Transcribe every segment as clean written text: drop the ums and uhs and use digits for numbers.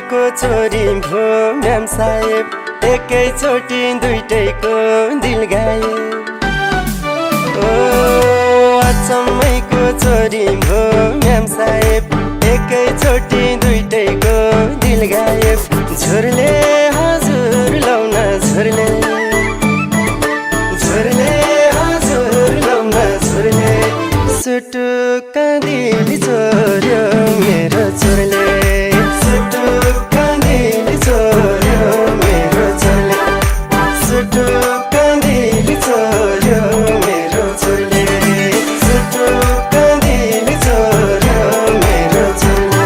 अचम्मैको छोरी भो म्याम साहेब, एकैचोटि दुईटैको दिल गायब। ओ अचम्मैको छोरी भो म्याम साहेब, एकैचोटि दुईटैको दिल गायब। झुरले हजुर लौन झुरले, झुरले हजुर लौन झुरले, सुटुक्क दिल चोर्यो मेरो चोरले, सुटुक्क दिल चोर्यो मेरो चोरले, सुटुक्क दिल चोर्यो मेरो चोरले, सुटुक्क दिल चोर्यो मेरो चोरले।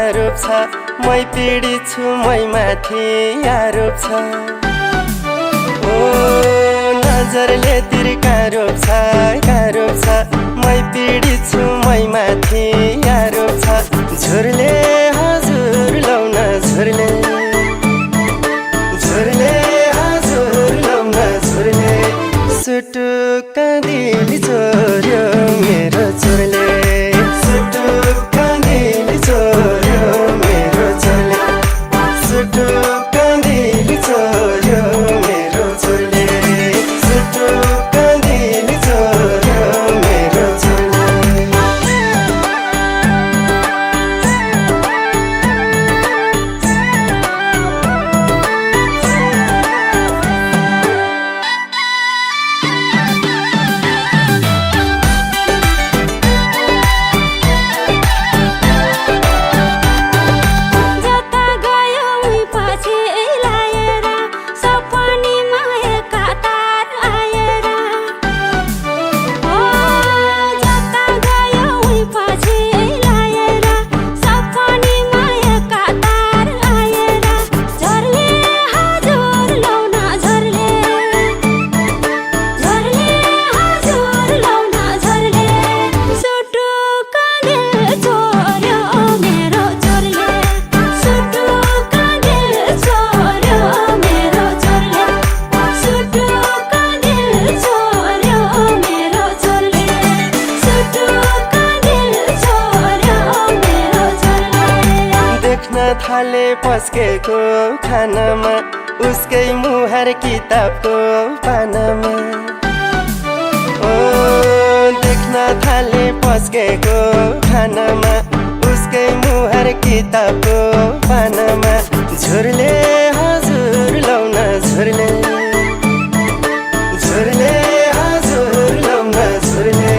आरोप छ, मै पीडित छु, मै माथि आरोप छ। ओ नजरले तिर्का रोप छ, मै पीडित छु, मै माथि आरोप छ। झुरले हजुर लौन झुरले, झुरले हजुर लौन झुरले, सुटुक्क दिल चोर्यो मेरो चोरले, सुटुक्क दिल चोर्यो मेरो चोरले, सुटुक्क दिल चोर्यो मेरो चोरले, सुटुक्क दिल चोर्यो मेरो चोरले। थाले पस्केको खानामा, उसकै मुहार किताबको पानामा। ओ देख्न थाले पस्केको खानामा, उसकै मुहार किताबको पानामा। झुरले हजुर लौन झुरले, झुरले हजुर लौन झुरले,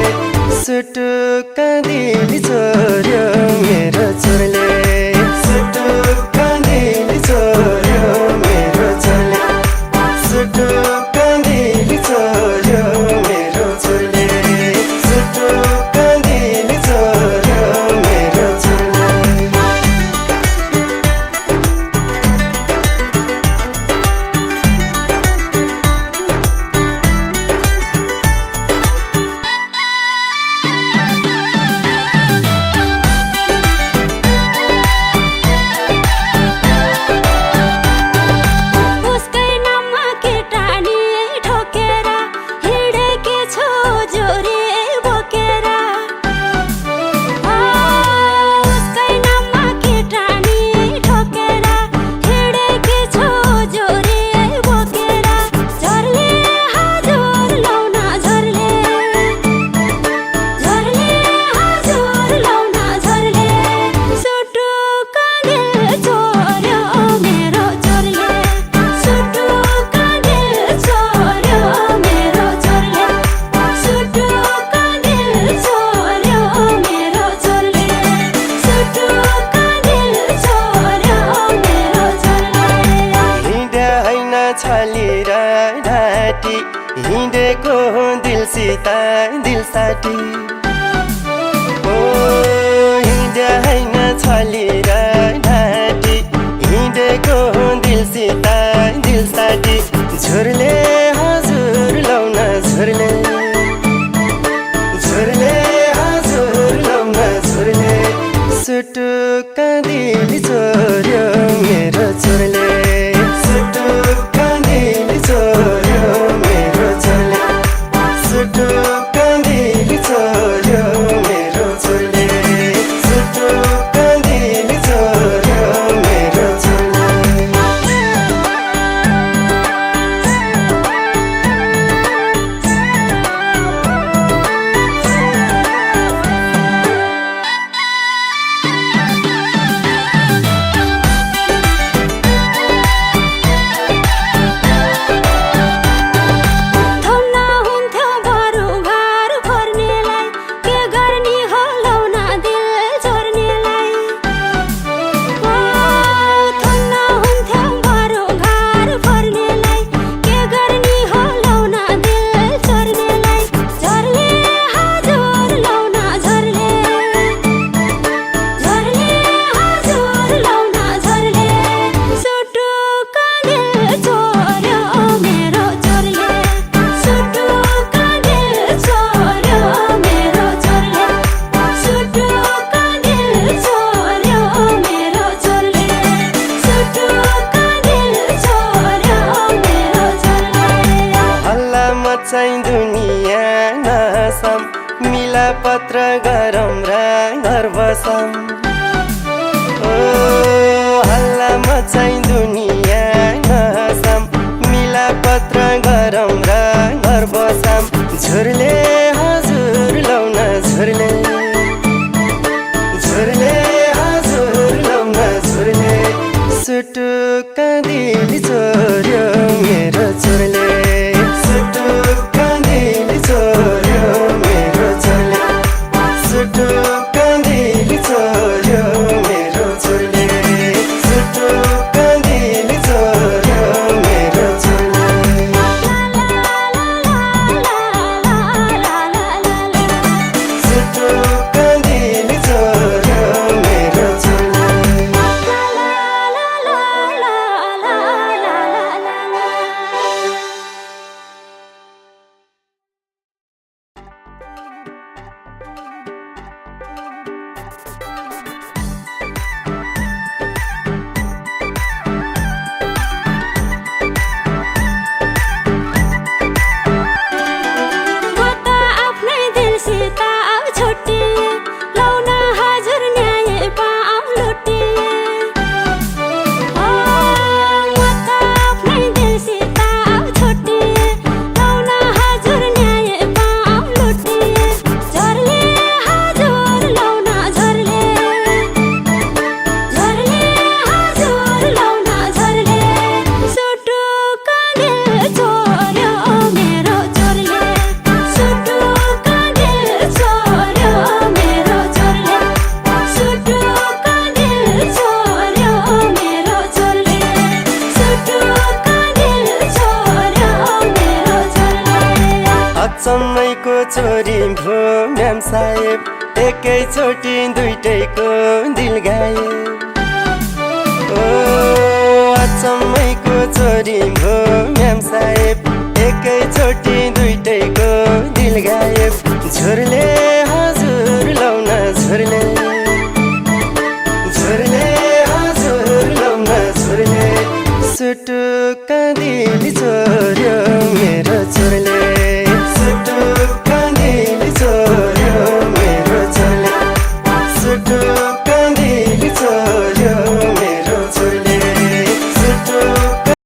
सुटुक्क दिल चोर्यो मेरो चोरले, सुटुक्क दिल चोर्यो मेरो चोरले, सुटुक्क दिल चोर्यो मेरो चोरले, सुटुक्क दिल चोर्यो मेरो चोरले। दिल साटी ओ हिँड्या हैन छलेर ढाँटी हिँडेको दिलसित दिल साटी झुरले हजुर लाउन झुरले झुरले हजुर लाउन झुरले सुटुक्क दिल चोर्यो मेरो चोरले सुटुक्क दिल चोर्यो मेरो चोरले सुटुक्क दिल चोर्यो मेरो चोरले सुटुक्क दिल चोर्यो मेरो चोरले चाहिँ दुनिया नसम मिला पत्र गरौँ र घर बसम ओ हल्ला मचाइ दुनिया नसम मिला पत्र गरौँ र घर बसम झुरले हजुर लाउन झुरले झुरले हजुर लाउन झुरले सुटुक्क दिल चोर्यो मेरो चोरले सुटुक्क दिल चोर्यो मेरो चोरले सुटुक्क दिल चोर्यो मेरो चोरले सुटुक्क दिल चोर्यो मेरो चोरले सुटुक्क दिल चोर्यो मेरो चोरले अचम्मैको छोरी भो म्याम साहेब एकैचोटि दुईटैको दिल गायब ओ अचम्मैको छोरी भो म्याम साहेब एकै